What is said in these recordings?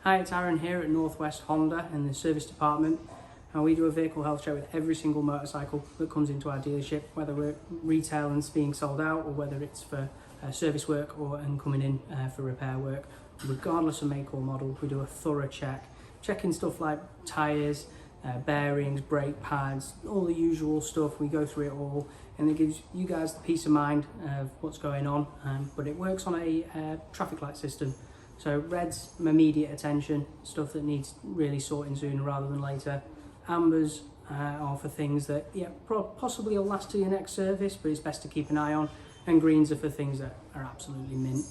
Hi, it's Arran here at Northwest Honda in the service department, and we do a vehicle health check with every single motorcycle that comes into our dealership, whether we're retail and it's being sold out or whether it's for service work and coming in for repair work. Regardless of make or model, we do a thorough check, checking stuff like tyres, bearings, brake pads, all the usual stuff. We go through it all, and it gives you guys the peace of mind of what's going on, but it works on a traffic light system. So red's immediate attention, stuff that needs really sorting sooner rather than later. Ambers are for things that possibly will last to your next service, but it's best to keep an eye on. And greens are for things that are absolutely mint.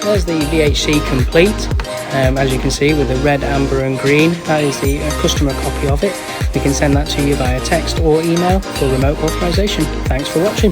There's the VHC complete, as you can see, with the red, amber and green. That is the customer copy of it. We can send that to you via text or email for remote authorization. Thanks for watching.